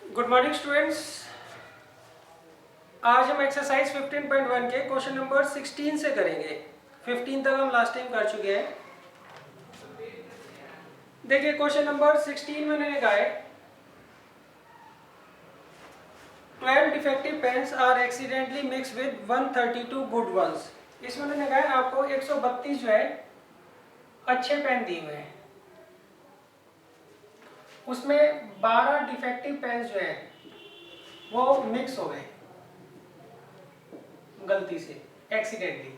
Good morning students. आज हम exercise 15.1 के क्वेश्चन नंबर 16 से करेंगे। 15 तक हम लास्ट टाइम कर चुके हैं। देखिए क्वेश्चन नंबर 16 में मैंने कहा है 12 defective pens are accidentally mix with 132 good ones. इसमें मैंने कहा है आपको 132 जो है अच्छे पेन दिए हुए हैं, उसमें 12 डिफेक्टिव पेन्स जो है वो मिक्स हो गए गलती से, एक्सीडेंटली।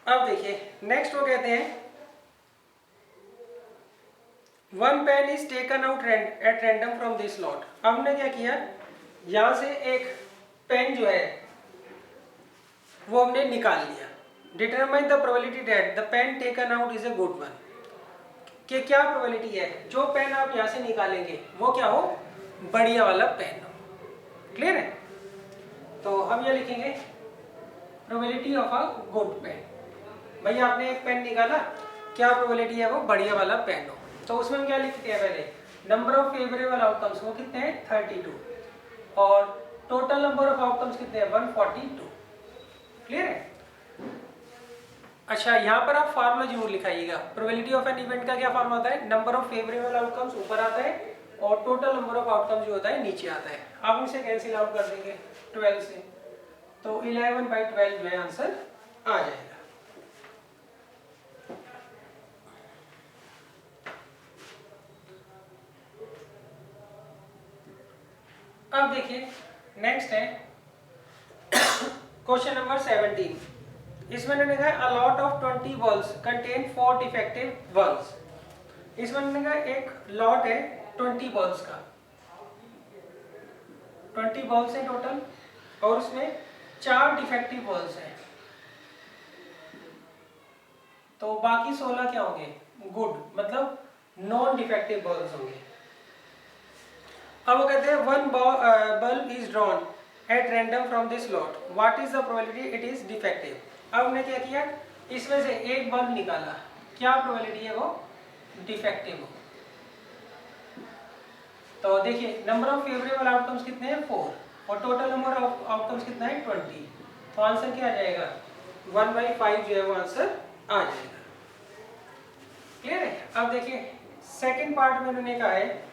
अब देखिए नेक्स्ट वो कहते हैं one pen is taken out at random from this lot. अब हमने क्या किया, यहां से एक पेन जो है वो हमने निकाल लिया। Determine the probability that the pen taken out is a good one. कि क्या प्रोबेबिलिटी है जो पेन आप यहां से निकालेंगे वो क्या हो, बढ़िया वाला पेन हो। क्लियर है? तो हम ये लिखेंगे probability of a good pen. भैया आपने एक पेन निकाला, क्या प्रोबेबिलिटी है वो बढ़िया वाला पेन हो। तो उसमें हम क्या लिखते हैं, पहले नंबर ऑफ फेवरेबल आउटकम्स वो कितने हैं 32 और टोटल नंबर ऑफ आउटकम्स कितने हैं 142। क्लियर है? अच्छा यहाँ पर आप फार्मूला जरूर लिखाइएगा। प्रोबेबिलिटी ऑफ एन इवेंट का क्या फार्मूला होता है, नंबर ऑफ फेवरेबल आउटकम्स ऊपर आता है और टोटल नंबर ऑफ आउटकम्स जो होता है नीचे आता है। आप इसे कैंसिल आउट कर देंगे 12 से, तो 11/12 जो है आंसर आ जाएगा। अब देखिए नेक्स्ट है क्वेश्चन नंबर 17। इसमें मैंने कहा a lot of 20 balls contain 4 defective balls. इसमें मैंने कहा एक लॉट है 20 बॉल्स का, 20 बॉल्स है टोटल और उसमें 4 डिफेक्टिव बॉल्स हैं, तो बाकी 16 क्या होंगे गुड, मतलब नॉन डिफेक्टिव बॉल्स होंगे। अब वो कहते हैं one bulb is drawn at random from this lot, what is the probability it is defective. अब हमने क्या किया, इसमें से एक बल्ब निकाला, क्या प्रोबेबिलिटी है वो डिफेक्टिव हो। तो देखिए नंबर ऑफ फेवरेबल आउटकम्स कितने हैं 4 और टोटल नंबर ऑफ आउटकम्स कितना है 20। तो आंसर क्या आ जाएगा 1/5 जो है वो आंसर आ जाएगा। क्लियर है? अब देखिए सेकंड पार्ट में उन्होंने कहा है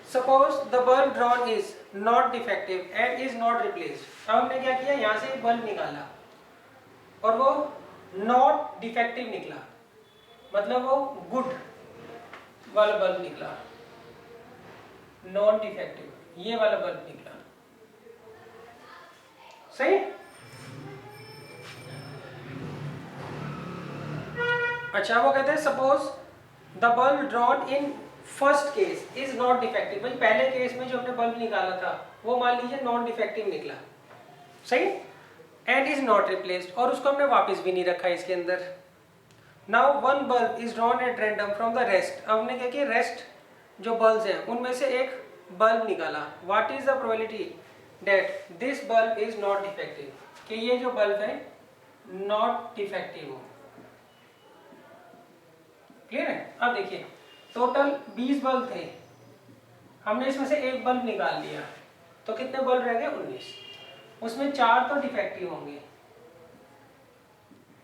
suppose the bulb drawn is not defective and is not replaced. अब हमने क्या किया, यहां से एक बल्ब निकाला और वो नॉट डिफेक्टिव निकला, मतलब वो गुड वाला बल्ब निकला, नॉन डिफेक्टिव ये वाला बल्ब निकला। सही? अच्छा वो कहते हैं suppose the bulb drawn in first case is not defective. भाई पहले केस में जो हमने बल्ब निकाला था वो मान लीजिए नॉन डिफेक्टिव निकला, सही, एंड इज नॉट रिप्लेस्ड और उसको हमने वापस भी नहीं रखा इसके अंदर। Now one bulb is drawn at random from the rest. अब हमने क्या किया, रेस्ट जो बल्ब्स हैं उनमें से एक बल्ब निकाला, what is the probability that this bulb is not defective, कि ये जो बल्ब है नॉट डिफेक्टिव हो। क्लियर है? अब देखिए टोटल 20 बल्ब थे, हमने इसमें से एक बल्ब निकाल लिया, तो कितने बल्ब रह गए 19। उसमें 4 तो डिफेक्टिव होंगे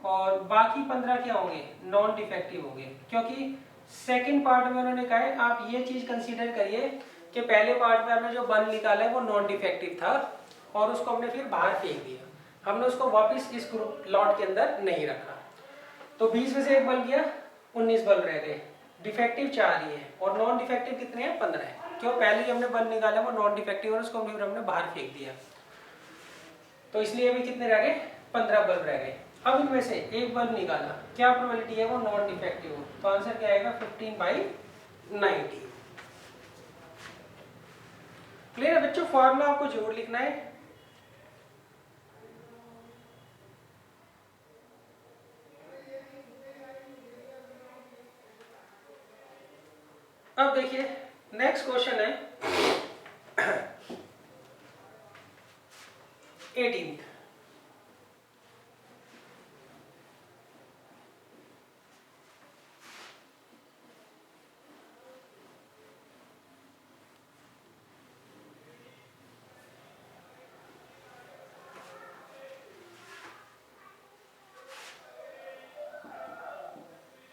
और बाकी 15 क्या होंगे नॉन डिफेक्टिव होंगे। क्योंकि सेकंड पार्ट में उन्होंने कहा है आप ये चीज कंसीडर करिए कि पहले पार्ट में हमने जो बल्ब निकाला है वो नॉन डिफेक्टिव था और उसको हमने फिर बाहर फेंक दिया, हमने उसको वापस इस ग्रुप लॉट के अंदर नहीं रखा। तो 20 में से एक बल्ब गया, 19 बल्ब रह गए, डिफेक्टिव 4 ही है और नॉन डिफेक्टिव कितने हैं 15 है। क्यों, पहले ही हमने बल्ब निकाला वो नॉन डिफेक्टिव और उसको हमने बाहर फेंक दिया, तो इसलिए अभी कितने रह गए 15 बल्ब रह गए। अब इनमें से एक बल्ब निकाला, क्या प्रोबेबिलिटी है वो नॉन डिफेक्टिव हो, तो आंसर क्या आएगा 15/90। क्लियर है बच्चों? फॉर्मूला आपको जरूर लिखना है। अब देखिए नेक्स्ट क्वेश्चन है 18।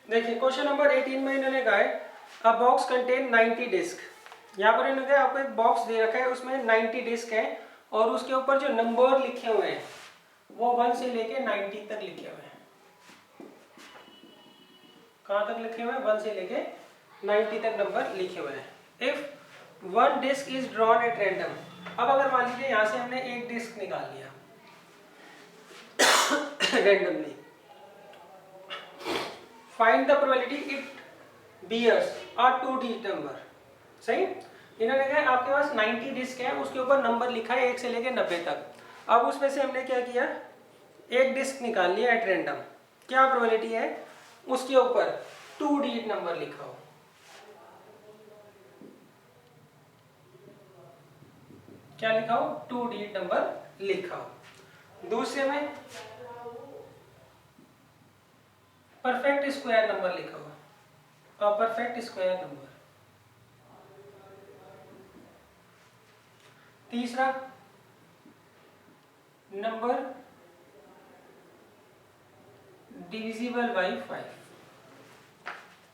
देखिए क्वेश्चन नंबर 18 में इन्होंने कहा है अ बॉक्स कंटेन 90 डिस्क। यहाँ पर इन्होंने कहा आपको एक बॉक्स दे रखा है, उसमें 90 डिस्क है और उसके ऊपर जो नंबर लिखे हुए हैं वो 1 से लेके 90 तक लिखे हुए हैं। कहाँ तक लिखे हुए हैं? 1 से लेके 90 तक नंबर लिखे हुए हैं। If one disc is drawn at random, अब अगर मान लीजिए यहाँ से हमने एक डिस्क निकाल लिया randomly, find the probability it bears a 2 digit number. सही, इन्होंने कहा आपके पास 90 डिस्क है, उसके ऊपर नंबर लिखा है 1 से लेके 90 तक। अब उसमें से हमने क्या किया, एक डिस्क निकाल लिया एट रैंडम। क्या प्रोबेबिलिटी है उसके ऊपर 2 डिजिट नंबर लिखा हो। क्या लिखा हो? 2 डिजिट नंबर लिखा हो। दूसरे में परफेक्ट स्क्वायर नंबर लिखा हो, परफेक्ट स्क्वायर नंबर। तीसरा नंबर डिविजिबल बाई 5,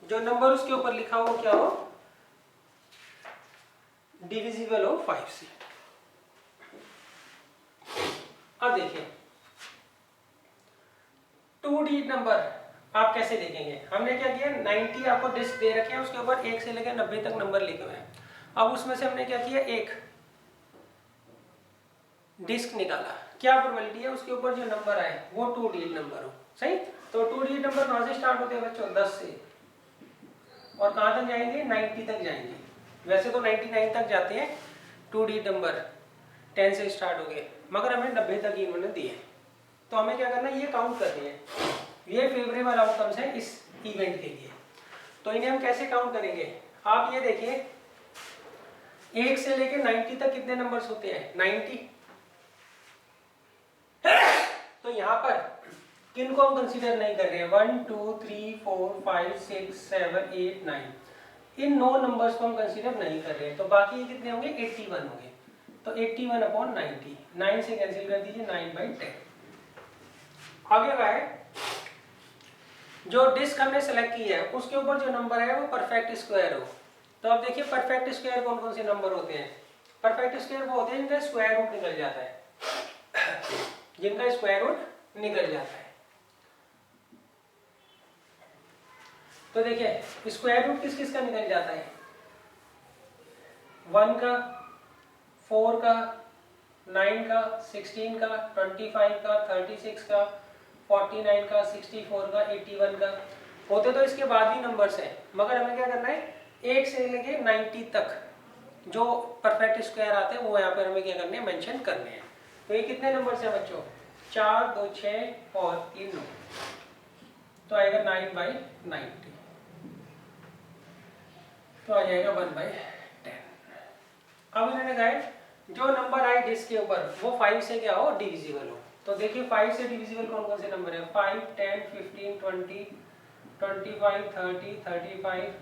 जो नंबर उसके ऊपर लिखा हो क्या हो? डिविजिबल हो 5 से। अब देखिए 2 डिजिट नंबर आप कैसे देखेंगे। हमने क्या किया, 90 आपको डिस्क दे रखे हैं, उसके ऊपर 1 से लेकर 90 तक नंबर लिखे हुए हैं। अब उसमें से हमने क्या किया, एक डिस्क निकाला। क्या प्रोबेबिलिटी है उसके ऊपर जो नंबर आए वो 2 डिजिट नंबर हो। सही, तो 2 डिजिट नंबर कहाँ से स्टार्ट होते हैं बच्चों? 10 से, और कहाँ तक जाएंगे? 90 तक जाएंगे। वैसे तो 99 तक जाते हैं 2 डिजिट नंबर, 10 से स्टार्ट हो गए, मगर हमें 90 तक ही इन्होंने दिए। तो हमें क्या करना है, ये काउंट करनी है। ये फेवरेबल आउटकम्स है इस इवेंट के लिए। तो इन्हें हम कैसे काउंट करेंगे? आप ये देखिए 1 से लेके 90 तक कितने नंबर्स होते हैं? 90। तो यहाँ पर किन को हम कंसीडर नहीं कर रहे हैं? 1 2 3 4 5 6 7 8 9, इन 9 नंबर्स को हम कंसीडर नहीं कर रहे हैं। तो बाकी कितने होंगे? 81 होंगे। तो 81 अपॉन 90, 9 से कैंसिल कर दीजिए, 9/10। आगे का है जो डिस्क हमने सेलेक्ट की है उसके ऊपर जो नंबर है वो परफेक्ट स्क्वायर हो। तो अब देखिए परफेक्ट स्क्वायर कौन कौन से नंबर होते हैं? परफेक्ट स्क्वायर वो होते हैं जिनका स्क्वायर रूट निकल जाता है, जिनका स्क्वायर रूट निकल जाता है। तो देखिए स्क्वायर रूट किस किस का निकल जाता है? 1 का, 4 का, 9 का, 16 का, 25 का, 36 का, 49 का, 64 का, 81 का। होते तो इसके बाद ही नंबर्स हैं, मगर हमें क्या करना है, 1 से लेके 90 तक जो परफेक्ट स्क्वायर आते हैं वो यहाँ पर हमें क्या करने हैं, मेंशन करने हैं। तो ये कितने नंबर्स हैं बच्चों? 4 2 6 और 3 9, तो आएगा 9/90, तो आ जाएगा 1/10। अब इन्होंने कहा है जो नंबर आए डिस्क के ऊपर वो 5 से क्या हो, डिविजिबल हो। तो देखिए 5 से डिविजिबल कौन कौन से नंबर है? 5 10 15 20 25 30 35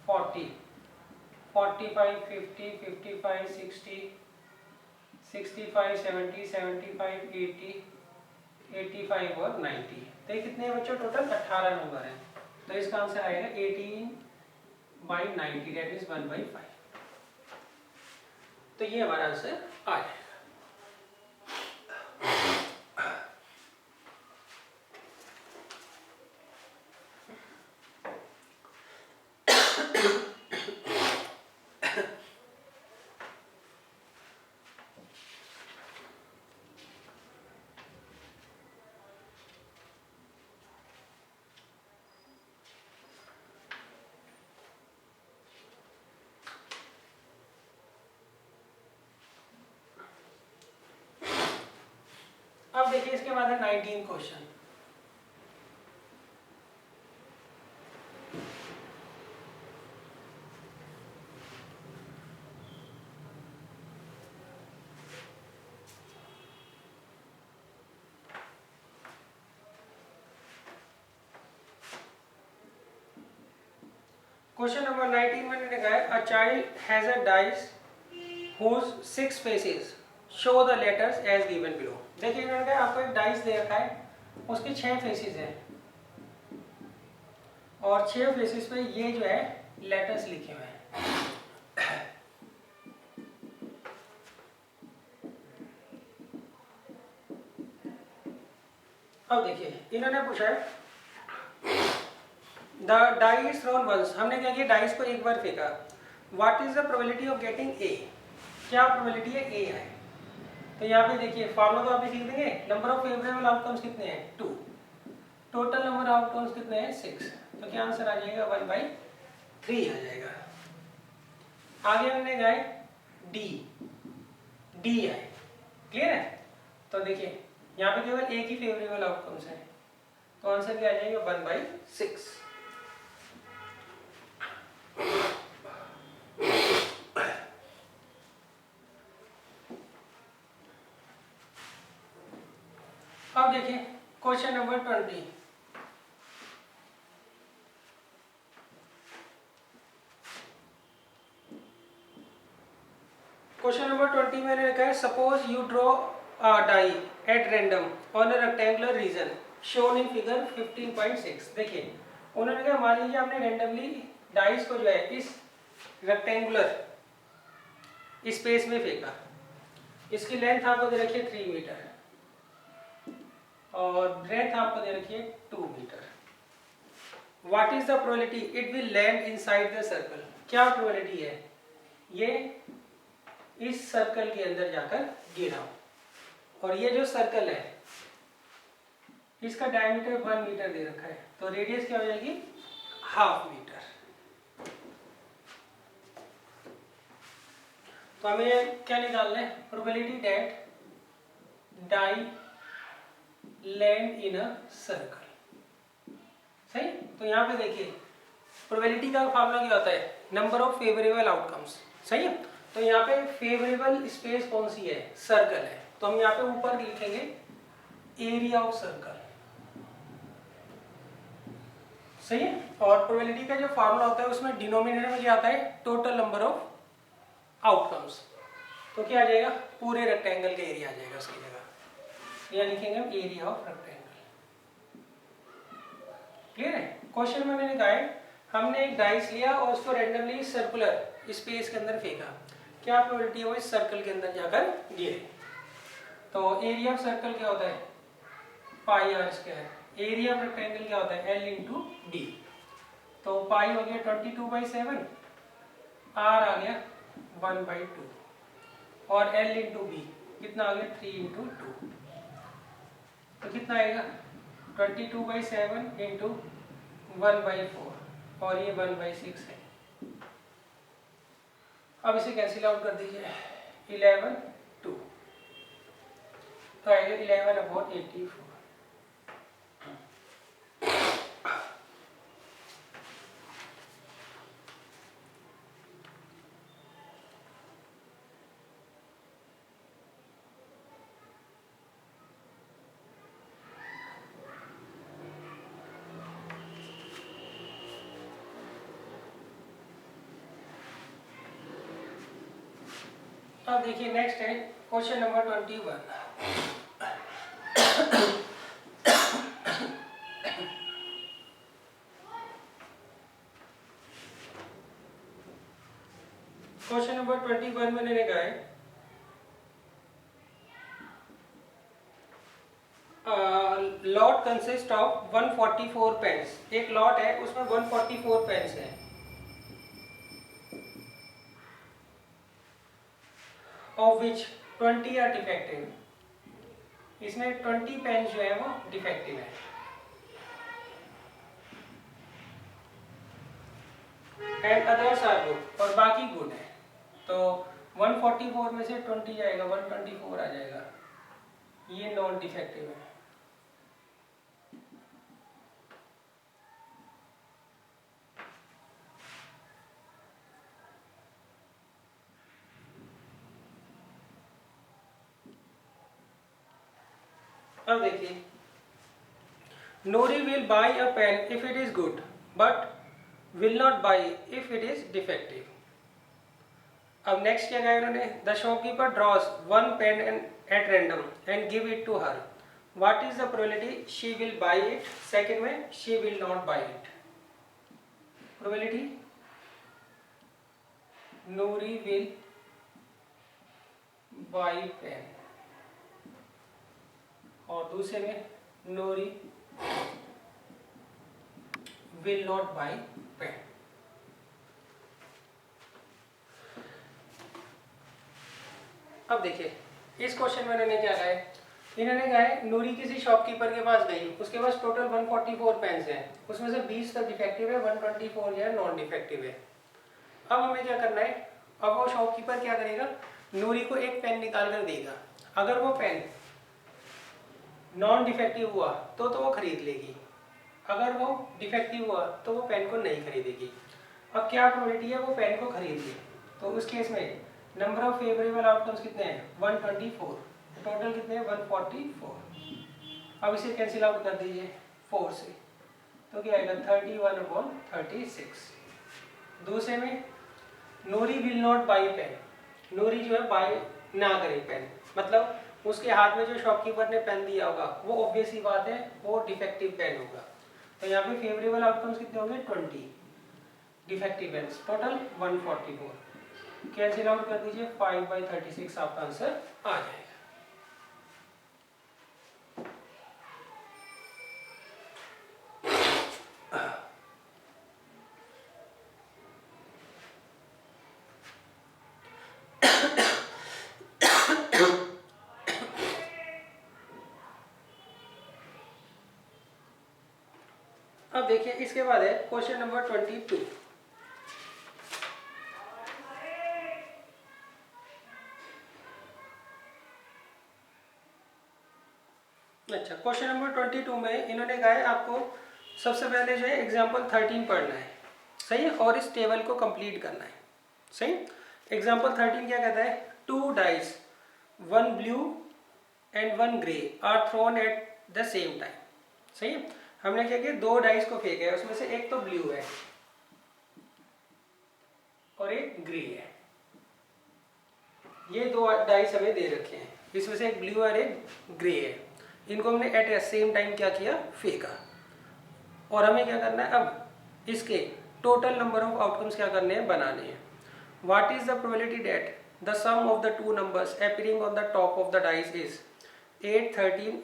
40 45 50 55 60 65 70 75 80 85 और 90। तो ये कितने बच्चों? टोटल 18 नंबर हैं। तो इसका आंसर आएगा 18/90, दैट इज 1/5। तो ये हमारा आंसर आ जाएगा। अब देखिए इसके बाद है 19 क्वेश्चन। क्वेश्चन नंबर 19 में मैंने कहा है a child has a dice whose 6 faces show the letters as given below। देखिए इन्होंने कहा आपको एक डाइस दे रखा है, उसके 6 फेसेस हैं। और 6 फेसेस पे ये जो है लेटर्स लिखे हुए हैं। अब देखिए इन्होंने पूछा है the die is thrown once, हमने क्या किया डाइस को एक बार फेंका, what is the probability of getting a, क्या प्रोबेबिलिटी है ए है। तो यहाँ पे देखिए फॉर्मूला तो आप भी सीख देंगे, नंबर ऑफ फेवरेबल आउटकम्स कितने हैं 2, टोटल नंबर ऑफ आउटकम्स कितने हैं 6, तो क्या आंसर आ जाएगा 1/3 आ जाएगा। आगे हमने गए डी, डी है, क्लियर है। तो देखिए यहाँ पे केवल एक ही फेवरेबल आउटकम्स है, तो आंसर क्या आ जाएगा 1/6। अब देखिए क्वेश्चन नंबर 20, क्वेश्चन नंबर 20 मैंने लिखा है suppose you draw a die at random on a rectangular region shown in figure 15.6। देखिए उन्होंने कहा मान लीजिए आपने रैंडमली डाइस को जो है इस रेक्टेंगुलर स्पेस में फेंका, इसकी लेंथ आपको दे रखी है 3 मीटर और ब्रेथ आपको दे रखी है 2 metre. What is the probability it will land inside the circle, क्या प्रोबेबिलिटी है ये इस सर्कल के अंदर जाकर गिरा, और ये जो सर्कल है इसका डायमीटर 1 मीटर दे रखा है, तो रेडियस क्या हो जाएगी 1/2 मीटर। तो हमें क्या निकालना है, probability that die land in a circle, सही। तो यहाँ पे देखिए प्रोबेबिलिटी का फार्मूला क्या होता है, नंबर ऑफ फेवरेबल आउटकम्स, सही है। तो यहाँ पे फेवरेबल स्पेस कौन सी है, सर्कल है, तो हम यहाँ पे ऊपर लिखेंगे एरिया ऑफ सर्कल, सही है। और प्रोबेबिलिटी का जो फार्मूला होता है उसमें डिनोमिनेटर में क्या आता है, टोटल नंबर ऑफ आउटकम्स, तो क्या आ जाएगा पूरे रेक्टेंगल का एरिया आ जाएगा उसकी जगह, या लिखेंगे हम एरिया ऑफ रेक्टेंगल, क्लियर है। क्वेश्चन में मैंने कहा है हमने एक डाइस लिया और उसको रैंडमली सर्कुलर स्पेस के अंदर फेंका, क्या प्रोबेबिलिटी है वो इस सर्कल के अंदर जाकर गिरे। तो एरिया ऑफ सर्कल क्या होता है πr², एरिया ऑफ रेक्टेंगल क्या होता है l × d, तो पाई हो गया 22/7, r आ गया 1/2 और l × b कितना आ गया 3 × 2, तो कितना आएगा 22/7 × 1/4 और ये 1/6 है। अब इसे कैंसिल आउट कर दीजिए 11 2, तो आएगा 11/84। अब देखिए नेक्स्ट है क्वेश्चन नंबर 21, क्वेश्चन नंबर 21 में मैंने कहा है लॉट कंसिस्ट ऑफ 144 पेन्स, एक लॉट है उसमें 144 पेन्स है, ऑफ विच 20 आर डिफेक्टिव, इसमें 20 पेन जो है वो डिफेक्टिव है, एंड अदर्स आर गुड और बाकी गुड है, तो 144 में से 20 जाएगा 124 आ जाएगा, ये नॉन डिफेक्टिव है। अब देखिए Noori will buy a pen if it is good but will not buy if it is defective. अब नेक्स्ट क्या कहा उन्होंने, the shopkeeper draws one pen at random and give it to her, what is the probability she will buy it, second में she will not buy it. Probability Noori will buy pen, और दूसरे में Noori will not buy pen. अब देखिए इस question में इन्होंने क्या कहा है, इन्होंने कहा है नूरी किसी शॉपकीपर के पास गई, उसके पास टोटल 144 पेन्स हैं, उसमें से 20 तो डिफेक्टिव है, 124 जो है नॉन डिफेक्टिव है। अब हमें क्या करना है, अब वो शॉपकीपर क्या करेगा, नूरी को एक पेन निकाल कर देगा, अगर वो पेन नॉन डिफेक्टिव हुआ तो वो खरीद लेगी, अगर वो डिफेक्टिव हुआ तो वो पेन को नहीं खरीदेगी। अब क्या प्रोबेबिलिटी है वो पेन को खरीद ले, तो उस केस में नंबर ऑफ फेवरेबल आउटकम्स कितने हैं 124, टोटल कितने हैं 144। अब इसे कैंसिल आउट कर दीजिए 4 से, तो क्या आएगा 31/36। दूसरे में Noori will not buy pen, नूरी जो है बाई ना करे पेन, मतलब उसके हाथ में जो शॉपकीपर ने पेन दिया होगा वो ऑब्वियस ही बात है वो डिफेक्टिव पेन होगा। तो यहाँ पे फेवरेबल आउटकम्स कितने होंगे 20, defective pens total 144। Cancel out कर दीजिए 5/36 आपका आंसर आ जाएगा। अब देखिए इसके बाद है क्वेश्चन नंबर 22। अच्छा, क्वेश्चन नंबर 22 में इन्होंने कहा है आपको सबसे पहले जो है एग्जाम्पल 13 पढ़ना है, सही है, और इस टेबल को कंप्लीट करना है, सही। एग्जाम्पल 13 क्या कहता है, 2 dice 1 blue and 1 grey are thrown at the same time, सही है। हमने क्या किया, 2 डाइस को फेंका है, उसमें से एक तो ब्लू है और एक ग्रे है, ये 2 डाइस हमें दे रखे हैं, इसमें से एक ब्लू और एक ग्रे है, इनको हमने एट ए सेम टाइम क्या किया, फेंका। और हमें क्या करना है, अब इसके टोटल नंबर ऑफ आउटकम्स क्या करने हैं, बनाने हैं। What is the probability that the sum of the two numbers appearing on the top of the dice is 8, 13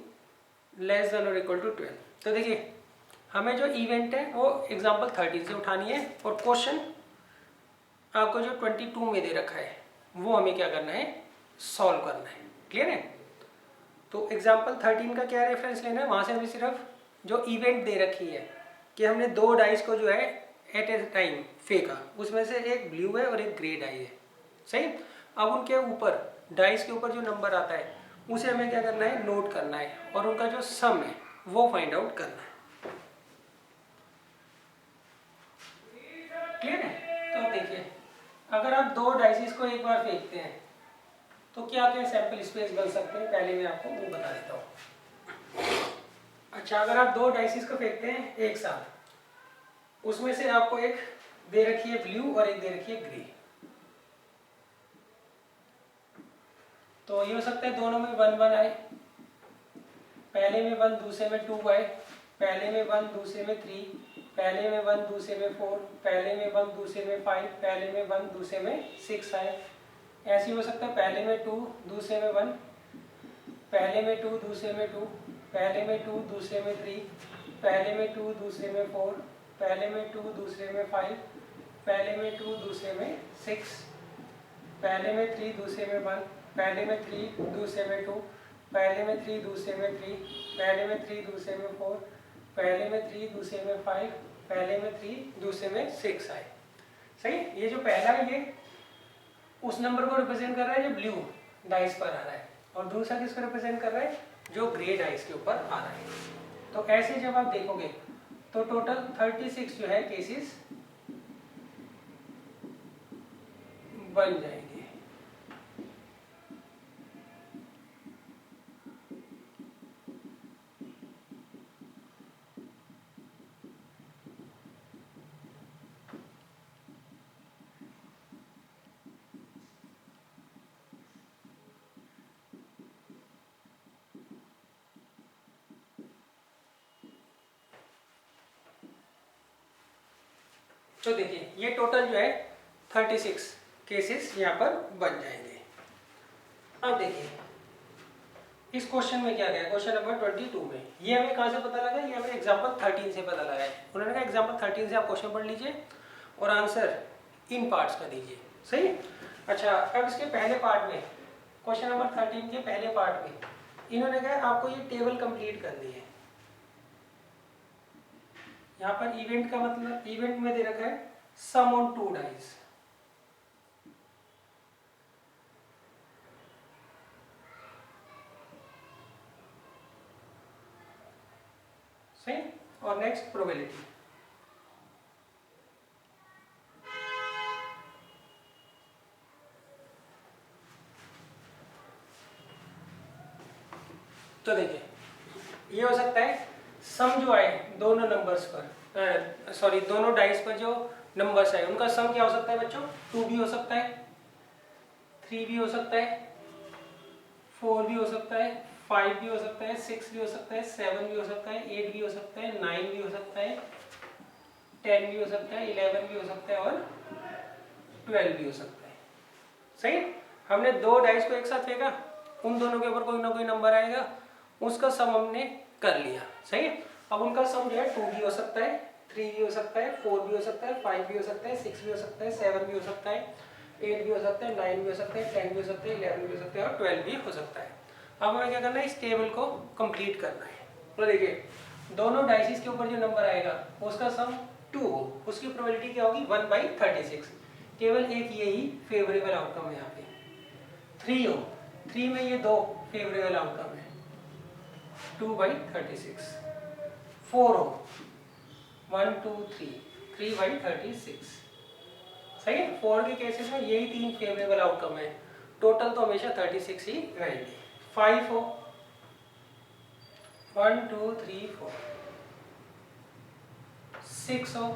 less than और इक्वल टू 12। तो देखिए हमें जो इवेंट है वो एग्जाम्पल 13 से उठानी है, और क्वेश्चन आपको जो 22 में दे रखा है वो हमें क्या करना है, सॉल्व करना है। क्लियर है। तो एग्जाम्पल 13 का क्या रेफरेंस लेना है, वहाँ से हमें सिर्फ जो इवेंट दे रखी है कि हमने 2 डाइस को जो है एट ए टाइम फेंका, उसमें से एक ब्लू है और एक ग्रे डाई है, सही। अब उनके ऊपर डाइस के ऊपर जो नंबर आता है उसे हमें क्या करना है, नोट करना है, और उनका जो सम है वो फाइंड आउट करना है। क्लियर है। तो देखिए अगर आप 2 डाइसिस को एक बार फेंकते हैं तो क्या क्या सैंपल स्पेस बन सकते हैं, पहले मैं आपको वो बता देता हूँ। अच्छा, अगर आप 2 डाइसिस को फेंकते हैं एक साथ, उसमें से आपको एक दे रखी है ब्लू और एक दे रखी है ग्रे, तो ये हो सकता है दोनों में 1 1 आए, पहले में 1 दूसरे में 2 आए, पहले में 1 दूसरे में 3, पहले में 1 दूसरे में 4, पहले में 1 दूसरे में 5, पहले में 1 दूसरे में 6 आए। ऐसे हो सकता है पहले में 2 दूसरे में 1, पहले में 2 दूसरे में 2, पहले में 2 दूसरे में 3, पहले में 2 दूसरे में 4, पहले में 2 दूसरे में 5, पहले में 2 दूसरे में 6, पहले में 3 दूसरे में 1, पहले में 3 दूसरे में 2, पहले में 3 दूसरे में 3, पहले में 3 दूसरे में 4, पहले में 3 दूसरे में 5, पहले में 3 दूसरे में 6 आए, सही। ये जो पहला है ये उस नंबर को रिप्रेजेंट कर रहा है जो ब्लू डाइस पर आ रहा है, और दूसरा किसको रिप्रेजेंट कर रहा है, जो ग्रे डाइस के ऊपर आ रहा है। तो ऐसे जब आप देखोगे तो टोटल 36 जो है केसेस बन जाएंगे। तो देखिए ये टोटल जो है 36 केसेस यहाँ पर बन जाएंगे। अब देखिए इस क्वेश्चन में क्या गया, क्वेश्चन नंबर 22 में ये हमें कहाँ से पता लगा, ये हमें एग्जाम्पल 13 से पता लगा है। उन्होंने कहा एग्जाम्पल 13 से आप क्वेश्चन पढ़ लीजिए और आंसर इन पार्ट्स का दीजिए, सही। अच्छा, अब इसके पहले पार्ट में, क्वेश्चन नंबर 13 के पहले पार्ट में इन्होंने कहा आपको ये टेबल कंप्लीट करनी है। यहाँ पर इवेंट का मतलब, इवेंट में दे रखा है सम ऑन 2 डाइस, सही। और नेक्स्ट प्रोबेबिलिटी, तो देखिए ये हो सकता है सम जो आए दोनों नंबर्स पर, सॉरी दोनों डाइस पर जो नंबर्स आए उनका सम क्या हो सकता है बच्चों, 2 भी हो सकता है, 3 भी हो सकता है, 4 भी हो सकता है, 5 भी हो सकता है, 6 भी हो सकता है, 7 भी हो सकता है, 8 भी हो सकता है, 9 भी हो सकता है, 10 भी हो सकता है, 11 भी हो सकता है और 12 भी हो सकता है, सही। हमने 2 डाइस को एक साथ फेंका, उन दोनों के ऊपर कोई ना कोई नंबर आएगा, उसका सम हमने कर लिया, सही। अब उनका सम जो है 2 भी हो सकता है, 3 भी हो सकता है, 4 भी हो सकता है, 5 भी हो सकता है, 6 भी हो सकता है, 7 भी हो सकता है, 8 भी हो सकता है, 9 भी हो सकता है, 10 भी हो सकता है, 11 भी हो सकता है और 12 भी हो सकता है। अब हमें क्या करना है, इस टेबल को कंप्लीट करना है। तो देखिए दोनों डाइसिस के ऊपर जो नंबर आएगा उसका सम 2 हो, उसकी प्रोबेबिलिटी क्या होगी 1/36। केवल एक यही फेवरेबल आउटकम है यहाँ पे। 3 हो, 3 में ये 2 फेवरेबल आउटकम है, 2/36। 4 हो, 1 2 3, 3/36, सही है। 4 के केसेस में यही 3 फेवरेबल आउटकम है, टोटल तो हमेशा 36 ही रहेंगे। 5 हो, 1 2 3 4, 6 हो,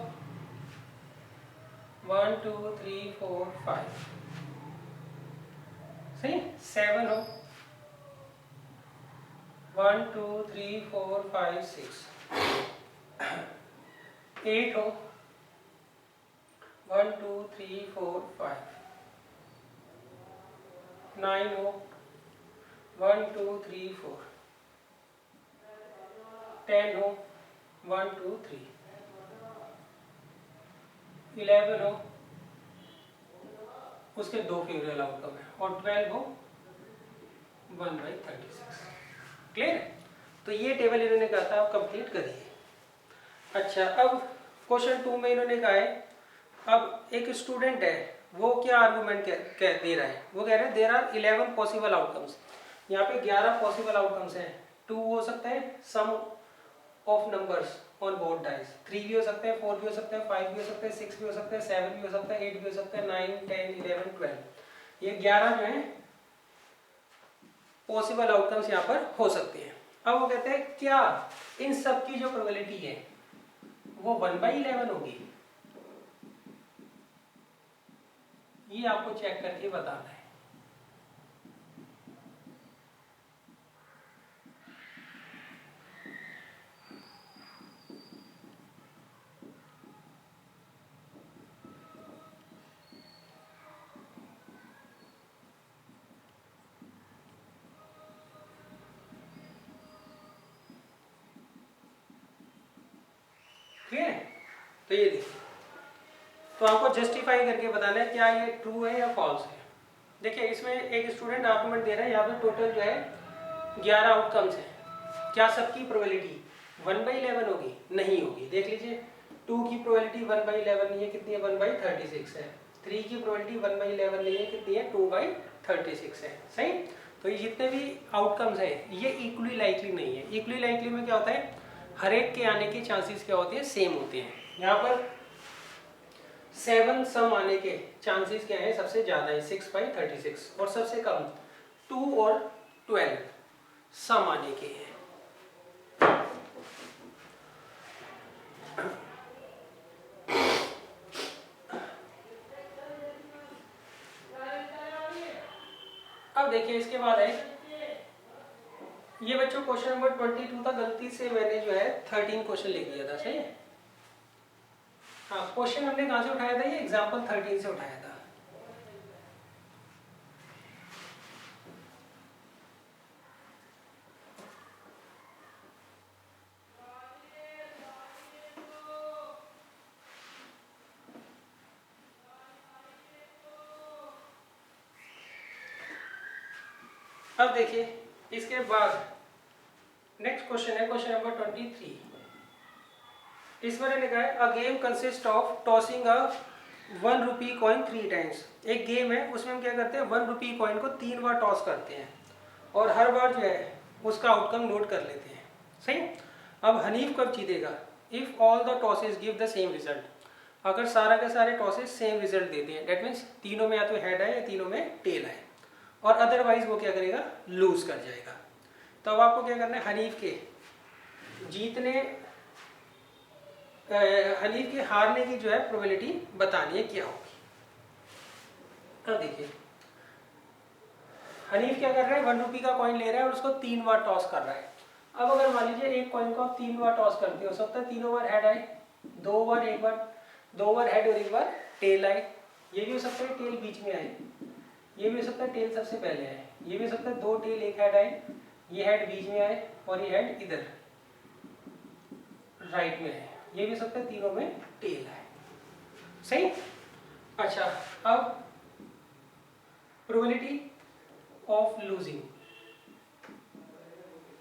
1 2 3 4 5, सही। 7 हो, 1 2 3 4 5 6, 8 हो, 1 2 3 4 5, 9 हो, 1 2 3 4, 10 हो, 1 2 3, 11 हो, उसके 2 फेवरेबल आउटकम है और 12 हो 1/36। क्लियर है। तो ये टेबल इन्होंने कहा था आप कंप्लीट करिए। अच्छा, अब क्वेश्चन 2 में इन्होंने कहा है, अब एक स्टूडेंट है वो क्या आर्गुमेंट दे रहा है, वो कह रहा है देयर आर 11 पॉसिबल आउटकम्स। यहाँ पे 11 पॉसिबल आउटकम्स हैं। 2 हो सकता है sum of numbers on both dice, 3 भी हो सकता है, 4 भी हो सकता है, 5 भी हो सकता है, 6 भी हो सकता है, 7 भी हो सकता है, 8 भी हो सकता है, 9 10 11 12, ये 11 जो है पॉसिबल आउटकम्स यहाँ पर हो सकते हैं। अब वो कहते हैं क्या इन सब की जो प्रोबेबिलिटी है वो 1/11 होगी, ये आपको चेक करके बताना है। ठीक है, तो ये देखिए, तो आपको जस्टिफाई करके बताना है क्या ये ट्रू है या फॉल्स है। देखिए इसमें एक स्टूडेंट आर्गुमेंट दे रहा है, यहाँ पे टोटल जो है 11 आउटकम्स हैं, क्या सबकी प्रोबेबिलिटी 1/11 होगी? नहीं होगी। देख लीजिए 2 की प्रोबेबिलिटी 1/11 नहीं है, कितनी है 1/36 है। 3 की प्रोबेबिलिटी 1/11 नहीं है, कितनी है 2/36 है, सही। तो ये जितने भी आउटकम्स हैं ये इक्वली लाइकली नहीं है। इक्वली लाइकली में क्या होता है, हर एक के आने के चांसेस क्या होते हैं, सेम होते हैं। यहाँ पर 7 सम आने के चांसेस क्या है, सबसे ज्यादा है 6/36 और सबसे कम 2 और 12 सम आने के हैं। अब देखिए इसके बाद है ये बच्चों क्वेश्चन नंबर 22 था, गलती से मैंने जो है 13 क्वेश्चन लिख दिया था, सही है। हाँ, क्वेश्चन हमने कहाँ से उठाया था? ये एग्जाम्पल 13 से उठाया था। अब देखिए इसके बाद नेक्स्ट क्वेश्चन है क्वेश्चन नंबर 23। इसमें लिखा है a game consist of tossing a 1 rupee coin 3 times. एक गेम है, उसमें हम क्या करते हैं, 1 रुपी कॉइन को 3 बार टॉस करते हैं और हर बार जो है उसका आउटकम नोट कर लेते हैं। सही। अब हनीफ कब जीतेगा? If all the tosses give the same result. अगर सारा के सारे टॉसेस सेम रिजल्ट देते हैं, डेट मीन्स तीनों में या तो हेड आए या तीनों में टेल आए, और अदरवाइज वो क्या करेगा, लूज कर जाएगा। तो अब आपको क्या करना है, हनीफ के जीतने हनीफ के हारने की जो है प्रोबेबिलिटी बतानी है क्या होगी। अब देखिए हनीफ क्या कर रहा है, 1 रुपी का कॉइन ले रहा है और उसको 3 बार टॉस कर रहा है। अब अगर मान लीजिए एक कॉइन को 3 बार टॉस करते हो सकता है तीनों बार हेड आए, 2 बार एक बार, 2 बार हेड और 1 बार टेल आए। ये भी हो सकता है टेल बीच में आए, ये भी हो सकता है टेल सबसे पहले आए, ये भी हो सकता है 2 टेल 1 हेड आए, ये हेड बीच में आए और ये हेड इधर राइट में है, ये भी हो सकता है तीनों में टेल आए। सही। अच्छा, अब प्रोबेबिलिटी ऑफ लूजिंग।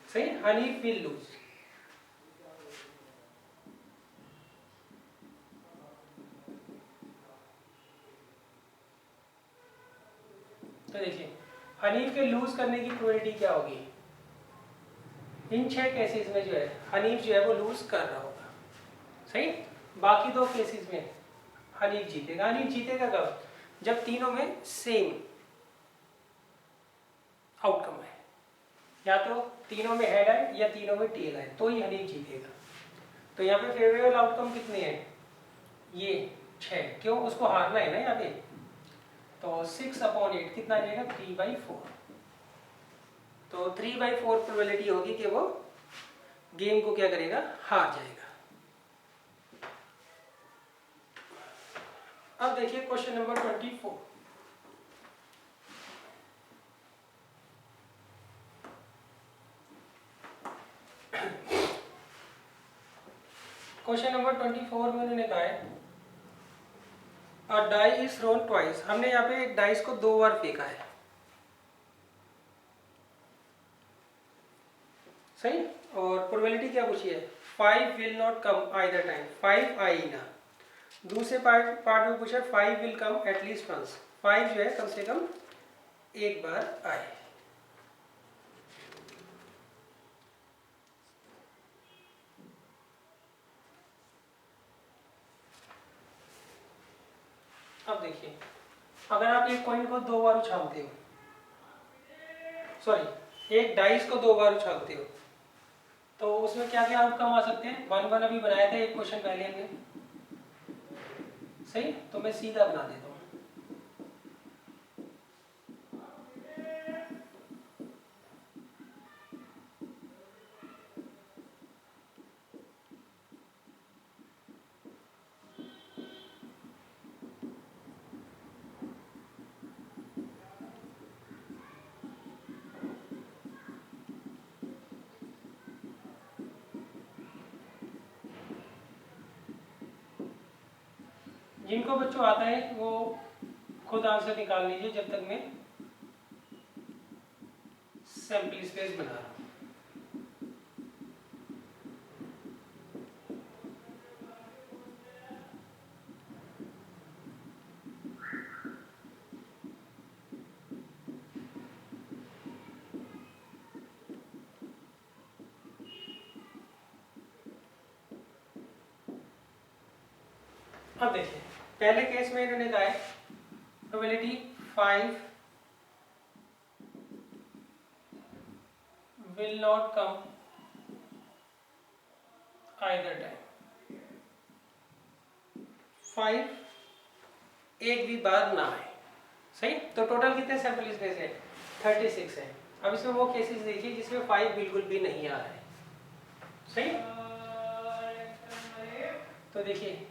सही, हनीफ विल लूज। तो देखिए हनीफ के लूज करने की प्रोबेबिलिटी क्या होगी? इन 6 केसेस में जो है हनीफ जो है वो लूज कर रहा होगा। सही। बाकी 2 केसेस में हनीफ जीतेगा। हनीफ जीतेगा कब? जब तीनों में सेम आउटकम है, या तो तीनों में हेड आए या तीनों में टेल आए, तो ही हनीफ जीतेगा। तो यहाँ पे फेवरेबल आउटकम कितने हैं? ये 6। क्यों? उसको हारना है ना यहाँ पे। तो 6/8 कितना आ जाएगा? 3/4। तो 3/4 प्रोबेबिलिटी होगी कि वो गेम को क्या करेगा, हार जाएगा। अब देखिए क्वेश्चन नंबर 24। क्वेश्चन नंबर 24 में उन्होंने कहा है अ डाई इज थ्रोन ट्वाइस। हमने यहाँ पे एक डाइस को 2 बार फेंका है। सही। और प्रोबेबिलिटी क्या पूछी है? 5 will not come either time. 5 आए ही ना। दूसरे पार्ट में पूछा 5 विल कम एटलीस्ट वंस। 5 जो है कम से कम एक बार आए। अब देखिए अगर आप एक कॉइन को 2 बार उछालते हो, सॉरी एक डाइस को 2 बार उछालते हो, तो उसमें क्या क्या आउटकम आ सकते हैं? 1/1 अभी बनाया था एक क्वेश्चन पहले हमने। सही। तो मैं सीधा बना देता हूँ। जिनको बच्चों आता है वो खुद आंसर निकाल लीजिए जब तक मैं सैंपल स्पेस बना रहा हूँ। अब देखिए पहले केस में इन्होंने कहा है probability 5 will not come either time. 5 एक भी बार ना आए। सही। तो टोटल कितने सैंपल स्पेस है? 36 है। अब इसमें वो केसेस देखिए जिसमें 5 बिल्कुल भी नहीं आ रहा है। सही। तो देखिए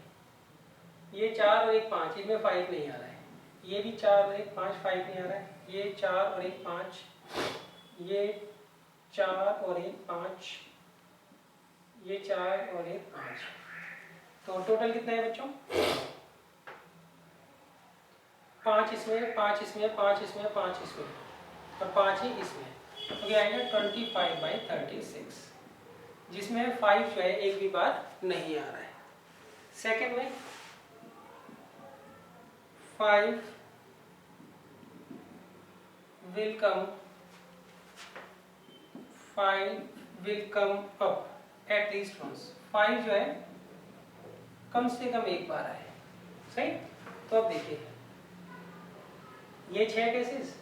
ये 4 और एक 5, इनमें 5 नहीं आ रहा है। ये भी 4 और एक 5, 5 नहीं आ रहा है। ये 4 और एक 5, ये 4 और एक 5, ये 4 और एक 5। तो टोटल कितना है बच्चों? 5 इसमें, 5 इसमें, 5 इसमें, 5 इसमें और 5 ही इसमें। तो क्या आएगा 25/36, जिसमें 5 जो है एक भी बार नहीं आ रहा है। सेकंड में 5 will come 5 will come up at least once। 5 जो है कम से कम एक बार आए। सही। तो अब देखिए ये 6 केसेस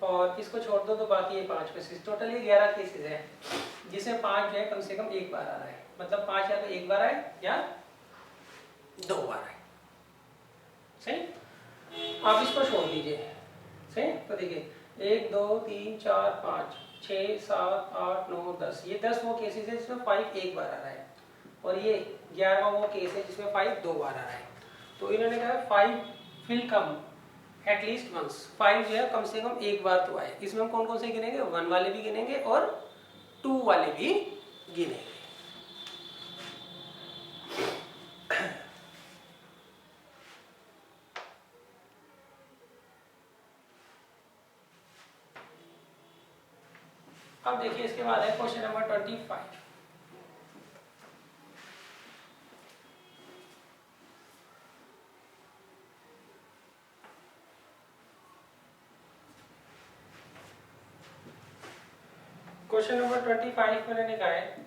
और इसको छोड़ दो तो बाकी ये 5 केसेस, टोटल ये 11 केसेस है जिसमें 5 जो है कम से कम एक बार आ रहा है। मतलब 5 या तो एक बार आए या 2 बार आए। सही। आप इसको छोड़ दीजिए। सही। तो देखिए 1 2 3 4 5 6 7 8 9 10, ये 10 वो केसेस है जिसमें 5 एक बार आ रहा है और ये 11वां वो केस है जिसमें 5 2 बार आ रहा है। तो इन्होंने कहा 5 विल कम एटलीस्ट वंस। 5 जो है कम से कम एक बार तो आए। इसमें हम कौन कौन से गिनेंगे? 1 वाले भी गिनेंगे और 2 वाले भी गिनेंगे। अब देखिए इसके बाद है क्वेश्चन नंबर 25। क्वेश्चन नंबर 25 में मैंने कहा है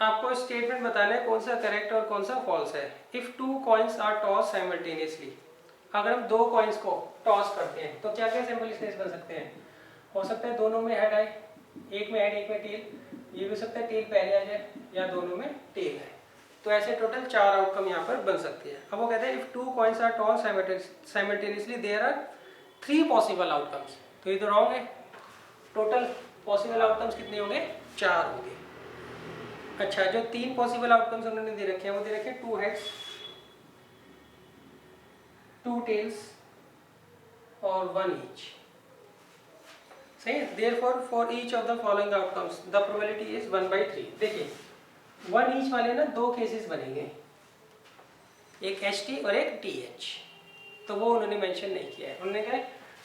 आपको स्टेटमेंट बताना है कौन सा करेक्ट और कौन सा फॉल्स है। If 2 coins are toss simultaneously, अगर हम 2 कॉइन्स को टॉस करते हैं तो क्या क्या सिंपल स्पेस बन सकते हैं? हो सकता है दोनों में हेड आए, एक में हेड एक में टेल, ये भी हो सकता है टेल पहले आ जाए या दोनों में टेल आए। तो ऐसे टोटल 4 आउटकम यहाँ पर बन सकती है। अब वो कहते हैं if 2 coins are toss simultaneously there are 3 possible outcomes. तो ये तो रॉन्ग है। टोटल पॉसिबल आउटकम्स कितने होंगे? 4 होंगे। अच्छा, जो 3 पॉसिबल आउटकम्स उन्होंने दे रखे हैं वो दे रखे हैं 2 हेड्स 2 टेल्स और 1 ईच। सही है। Therefore for each of the following outcomes the probability is 1/3। देखिए 1 ईच वाले ना 2 केसेस बनेंगे, एक HT और एक TH। तो वो उन्होंने मेंशन नहीं किया है। उन्होंने कहा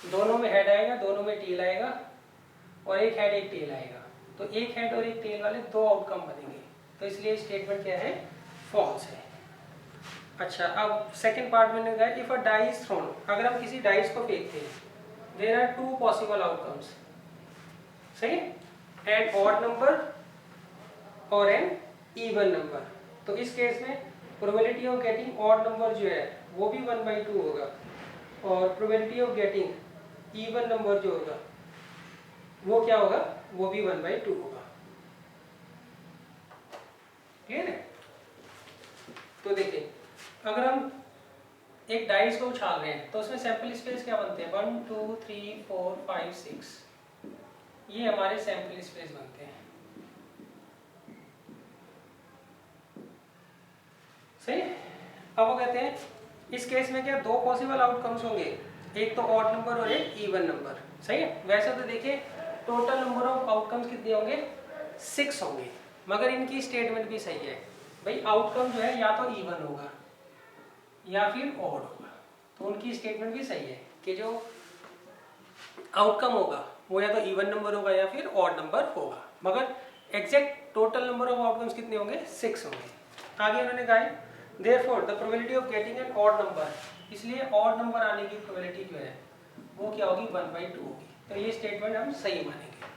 दोनों में हेड आएगा, दोनों में टेल आएगा और एक हेड एक टेल आएगा। तो एक हेड और एक टेल वाले 2 आउटकम बनेंगे। तो इसलिए स्टेटमेंट क्या है? फॉल्स है। अच्छा, अब सेकंड पार्ट में कहा if a die is thrown, अगर हम किसी डाइस को फेंकते हैं देयर आर 2 पॉसिबल आउटकम्स। सही। एन ऑड नंबर और एन इवन नंबर। तो इस केस में probability of getting odd number जो है वो भी 1/2 होगा और probability of getting even number जो होगा वो क्या होगा? वो भी 1/2 होगा। क्लियर है? तो देखिए अगर हम एक डाइस को उछाल रहे हैं तो उसमें सैंपल स्पेस क्या बनते हैं? 1 2 3 4 5 6, ये हमारे सैंपल स्पेस बनते हैं। सही। अब वो कहते हैं इस केस में क्या 2 पॉसिबल आउटकम्स होंगे, एक तो ऑड नंबर और एक इवन नंबर। सही है। वैसे तो देखिए टोटल नंबर ऑफ आउटकम्स कितने होंगे? 6 होंगे, मगर इनकी स्टेटमेंट भी सही है भाई। आउटकम जो है या तो इवन होगा या फिर ऑड होगा। तो उनकी स्टेटमेंट भी सही है कि जो आउटकम होगा वो या तो इवन नंबर होगा या फिर ऑड नंबर होगा, मगर exact total number of outcomes कितने होंगे? 6 होंगे। आगे उन्होंने कहा है therefore the probability of getting an odd number, इसलिए ऑड नंबर आने की प्रोबेबिलिटी जो है वो क्या होगी? 1/2 होगी। तो ये स्टेटमेंट हम सही मानेंगे।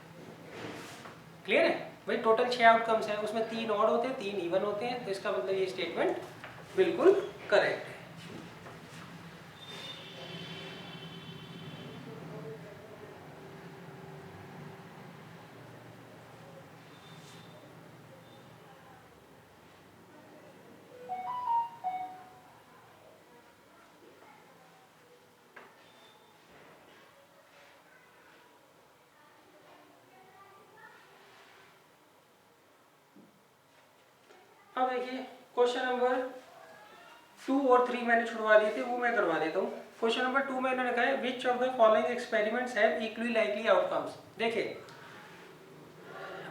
क्लियर है भाई? टोटल 6 आउटकम्स हैं, उसमें 3 ऑड होते हैं 3 इवन होते हैं। तो इसका मतलब ये स्टेटमेंट बिल्कुल करेक्ट है। अब देखिए क्वेश्चन नंबर 2 और 3 मैंने छुड़वा दिए थे, वो मैं करवा देता हूँ। क्वेश्चन नंबर 2 में इन्होंने कहा है which of the following experiments have equally likely outcomes. देखिए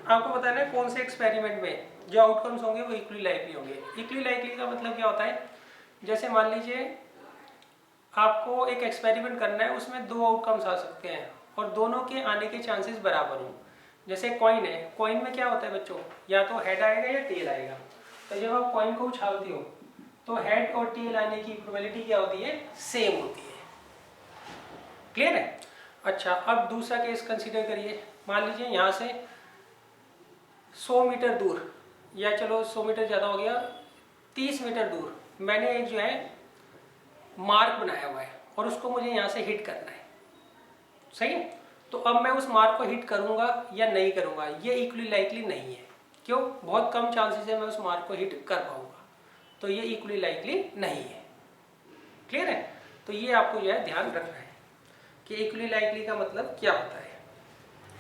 आपको बताना है कौन से एक्सपेरिमेंट में जो आउटकम्स होंगे वो इक्वली लाइकली होंगे। इक्वली लाइकली का मतलब क्या होता है, जैसे मान लीजिए आपको एक एक्सपेरिमेंट करना है, उसमें 2 आउटकम्स आ सकते हैं और दोनों के आने के चांसेस बराबर हों। जैसे कॉइन है, कॉइन में क्या होता है बच्चों, या तो हेड आएगा या टेल आएगा। तो जब आप कॉइन को उछालते हो तो हेड और टेल आने की प्रोबेबिलिटी क्या होती है, सेम होती है। क्लियर है। अच्छा अब दूसरा केस कंसीडर करिए। मान लीजिए यहाँ से 100 मीटर दूर, या चलो 100 मीटर ज़्यादा हो गया, 30 मीटर दूर मैंने एक जो है मार्क बनाया हुआ है और उसको मुझे यहाँ से हिट करना है। सही है। तो अब मैं उस मार्क को हिट करूँगा या नहीं करूँगा, ये इक्वली लाइकली नहीं है। क्यों, बहुत कम चांसेस है मैं उस मार्क को हिट कर पाऊँगा, तो ये इक्वली लाइकली नहीं है। क्लियर है। तो ये आपको जो है ध्यान रखना है कि इक्वली लाइकली का मतलब क्या होता है।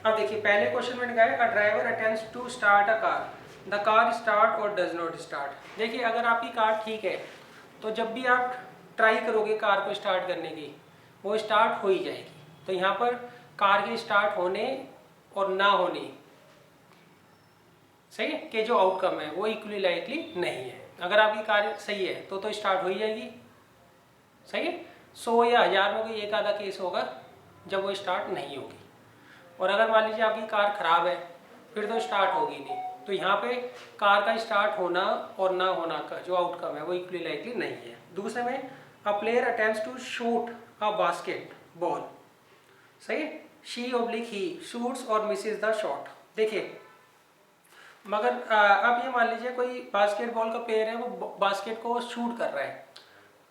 अब देखिए पहले क्वेश्चन में कहा है a driver attempts to start a car, the car start और डज नॉट स्टार्ट। देखिए अगर आपकी कार ठीक है तो जब भी आप ट्राई करोगे कार को स्टार्ट करने की, वो स्टार्ट हो ही जाएगी। तो यहाँ पर कार के स्टार्ट होने और ना होने, सही है, कि जो आउटकम है वो इक्वली लाइकली नहीं है। अगर आपकी कार सही है तो स्टार्ट हो ही जाएगी। सही है। 100 या 1000 में कोई एक आधा केस होगा जब वो स्टार्ट नहीं होगी। और अगर मान लीजिए आपकी कार खराब है फिर तो स्टार्ट होगी नहीं। तो यहाँ पे कार का स्टार्ट होना और ना होना का जो आउटकम है वो इक्वली लाइकली नहीं है। दूसरे में a player attempts to shoot a basket ball, सही है, शी ऑब्लिक ही शूट्स और मिसेस द शॉट। देखिए मगर अब ये मान लीजिए कोई बास्केटबॉल का प्लेयर है, वो बास्केट को शूट कर रहा है।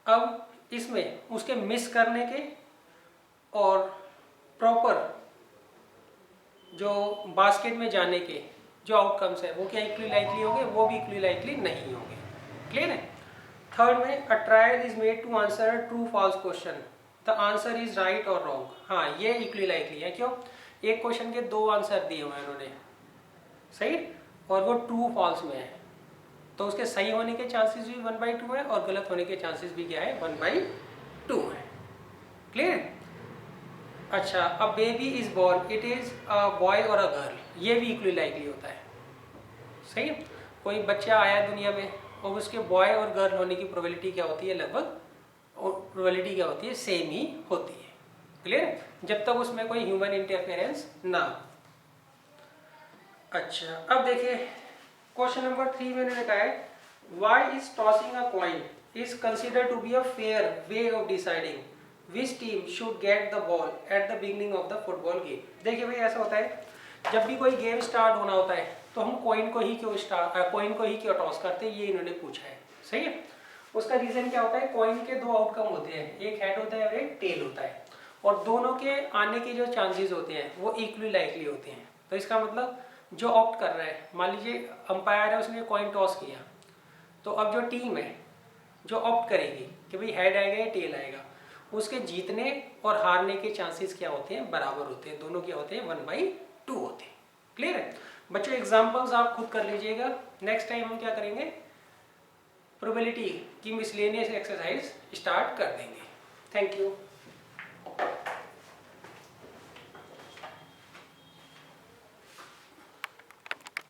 अब इसमें उसके मिस करने के और प्रॉपर जो बास्केट में जाने के जो आउटकम्स है वो क्या इक्वली लाइकली होंगे, वो भी इक्वली लाइकली नहीं होंगे। क्लियर है। थर्ड में a trial is made to answer true false question, the answer is right और रॉन्ग। हाँ ये इक्वली लाइकली है। क्यों, एक क्वेश्चन के 2 आंसर दिए हुए हैं उन्होंने, सही, और वो ट्रू फॉल्स में है, तो उसके सही होने के चांसेस भी 1/2 है और गलत होने के चांसेस भी क्या है, 1/2 है। क्लियर। अच्छा a baby is born, it is a boy और अ गर्ल, ये भी इक्वली लाइकली होता है। सही है। कोई बच्चा आया दुनिया में और उसके बॉय और गर्ल होने की प्रोबेबिलिटी क्या होती है, लगभग प्रोबेबिलिटी क्या होती है, सेम ही होती है। क्लियर, जब तक उसमें कोई ह्यूमन इंटरफेरेंस ना हो। अच्छा अब देखिए क्वेश्चन नंबर 3 में इन्होंने कहा है why is tossing a coin is considered to be a fair way of deciding which team should get the ball at the beginning of the football game. देखिए भाई ऐसा होता है, जब भी कोई गेम स्टार्ट होना होता है तो हम कॉइन को ही क्यों टॉस करते हैं, ये इन्होंने पूछा है। सही है। उसका रीजन क्या होता है, कॉइन के 2 आउटकम होते हैं, एक हेड होता है और एक टेल होता है, और दोनों के आने के जो चांसेस होते हैं वो इक्वली लाइकली होते हैं। तो इसका मतलब जो ऑप्ट कर रहा है, मान लीजिए अंपायर है, उसने कॉइन टॉस किया, तो अब जो टीम है जो ऑप्ट करेगी कि भाई हेड आएगा या टेल आएगा, उसके जीतने और हारने के चांसेस क्या होते हैं, बराबर होते हैं। दोनों क्या होते हैं, 1/2 होते हैं। क्लियर है बच्चों। एग्जांपल्स आप खुद कर लीजिएगा। नेक्स्ट टाइम हम क्या करेंगे, प्रोबेबिलिटी की मिसलेनियस एक्सरसाइज स्टार्ट कर देंगे। Thank you.